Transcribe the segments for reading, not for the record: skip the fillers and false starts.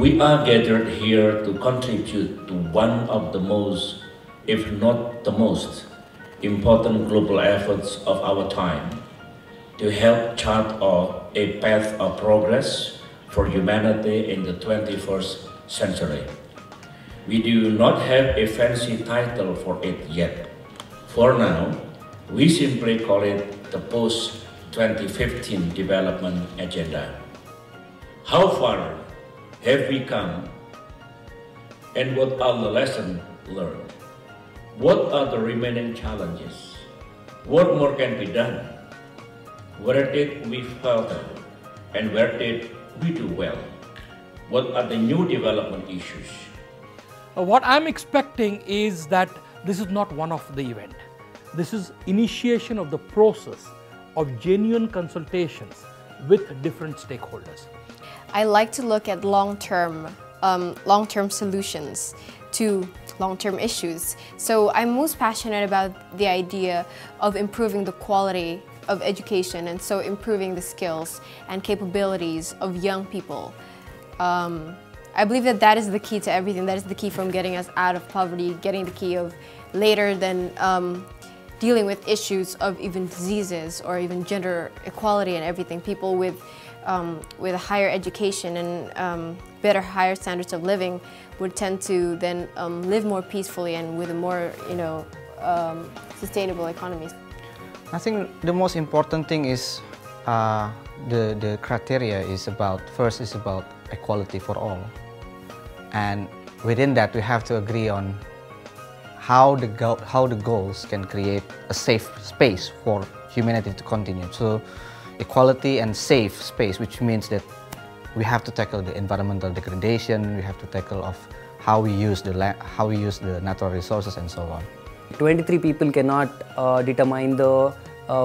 We are gathered here to contribute to one of the most, if not the most, important global efforts of our time to help chart a path of progress for humanity in the 21st century. We do not have a fancy title for it yet. For now, we simply call it the Post-2015 Development Agenda. How far have we come, and what are the lessons learned? What are the remaining challenges? What more can be done? Where did we falter, and where did we do well? What are the new development issues? What I'm expecting is that this is not one-off the event. This is initiation of the process of genuine consultations with different stakeholders. I like to look at long-term solutions to long-term issues. So I'm most passionate about the idea of improving the quality of education, and so improving the skills and capabilities of young people. I believe that that is the key to everything. That is the key from getting us out of poverty, getting the key of later than dealing with issues of even diseases or even gender equality and everything. People with higher education and higher standards of living would tend to then live more peacefully and with a more, sustainable economies. I think the most important thing is the criteria is about, first is about equality for all. And within that we have to agree on how the goals can create a safe space for humanity to continue. So equality and safe space, which means that we have to tackle the environmental degradation, we have to tackle of how we use the natural resources and so on. 23 people cannot determine the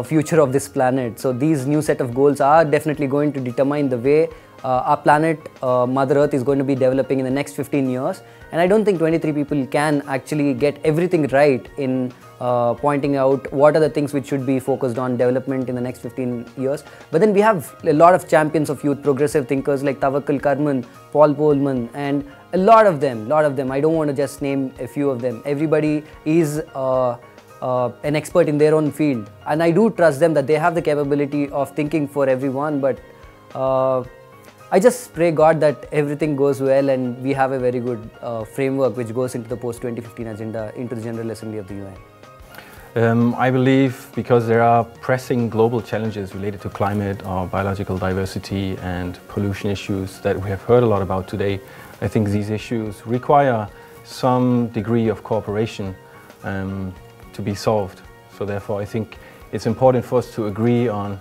future of this planet. So these new set of goals are definitely going to determine the way our planet, Mother Earth, is going to be developing in the next 15 years. And I don't think 23 people can actually get everything right in pointing out what are the things which should be focused on development in the next 15 years. But then we have a lot of champions of youth, progressive thinkers like Tawakkul Karman, Paul Polman, and a lot of them. I don't want to just name a few of them. Everybody is an expert in their own field. And I do trust them that they have the capability of thinking for everyone. But I just pray God that everything goes well and we have a very good framework which goes into the post-2015 agenda, into the General Assembly of the UN. I believe because there are pressing global challenges related to climate or biological diversity and pollution issues that we have heard a lot about today, I think these issues require some degree of cooperation to be solved. So therefore I think it's important for us to agree on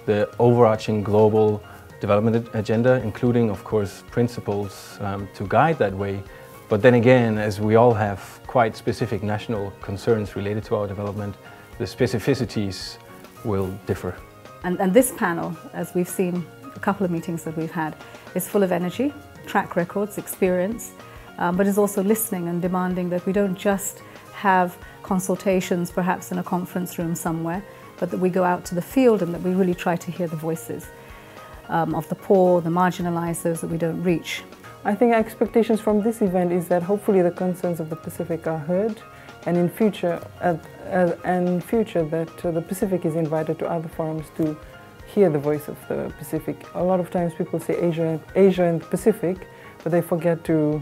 the overarching global development agenda, including of course principles to guide that way. But then again, as we all have quite specific national concerns related to our development, the specificities will differ. And this panel, as we've seen a couple of meetings that we've had, is full of energy, track records, experience, but is also listening and demanding that we don't just have consultations perhaps in a conference room somewhere, but that we go out to the field and that we really try to hear the voices of the poor, the marginalized, those that we don't reach. I think our expectations from this event is that hopefully the concerns of the Pacific are heard, and in future that the Pacific is invited to other forums to hear the voice of the Pacific. A lot of times people say Asia and the Pacific, but they forget to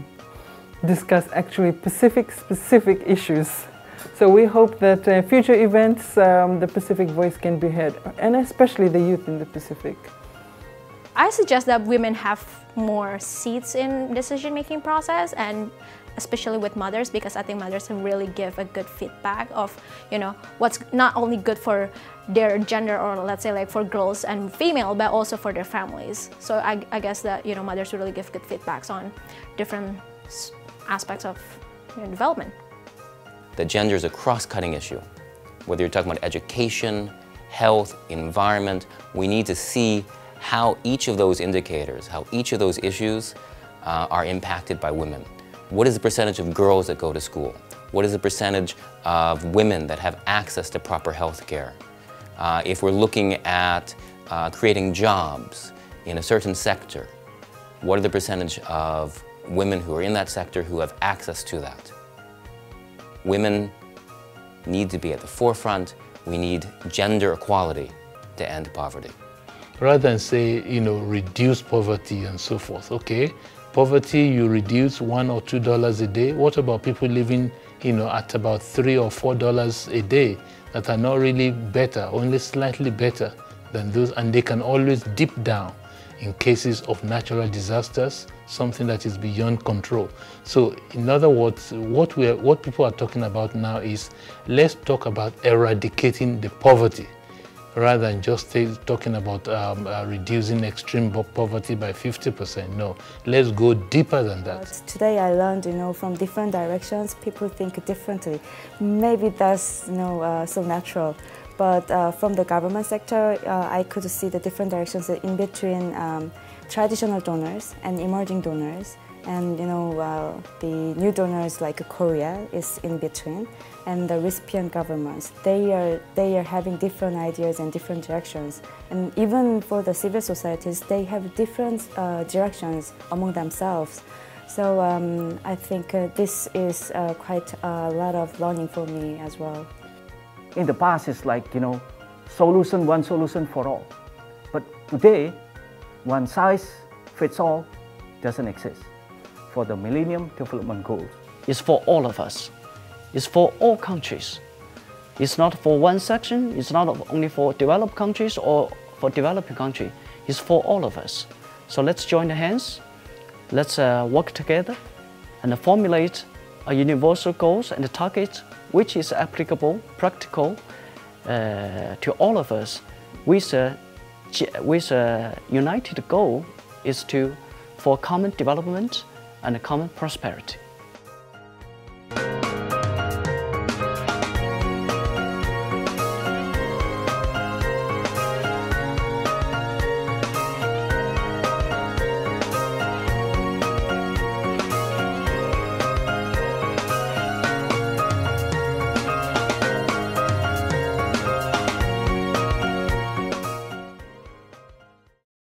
discuss actually Pacific-specific issues. So we hope that future events the Pacific voice can be heard, and especially the youth in the Pacific. I suggest that women have more seats in decision-making process, and especially with mothers, because I think mothers can really give a good feedback of, what's not only good for their gender, or let's say like for girls and female, but also for their families. So I guess that, mothers really give good feedbacks on different aspects of development. The gender is a cross-cutting issue. Whether you're talking about education, health, environment, we need to see how each of those indicators, how each of those issues are impacted by women. What is the percentage of girls that go to school? What is the percentage of women that have access to proper health care? If we're looking at creating jobs in a certain sector, What are the percentage of women who are in that sector who have access to that? Women need to be at the forefront. We need gender equality to end poverty. Rather than say, reduce poverty and so forth. Okay, poverty, you reduce $1 or $2 a day. What about people living, at about $3 or $4 a day that are not really better, only slightly better than those, and they can always dip down in cases of natural disasters, something that is beyond control. So in other words, what people are talking about now is, let's talk about eradicating the poverty, rather than just talking about reducing extreme poverty by 50%. No, let's go deeper than that. Today I learned, from different directions, people think differently. Maybe that's, so natural. But from the government sector, I could see the different directions in between traditional donors and emerging donors. And the new donors like Korea is in between, and the recipient governments, they are having different ideas and different directions. And even for the civil societies, they have different directions among themselves. So I think this is quite a lot of learning for me as well. In the past, it's like, one solution for all. But today, one size fits all doesn't exist. For the Millennium Development Goals, it's for all of us. It's for all countries. It's not for one section. It's not only for developed countries or for developing countries. It's for all of us. So let's join hands. Let's work together and formulate a universal goals and targets which is applicable, practical to all of us. With a united goal is for common development and common prosperity.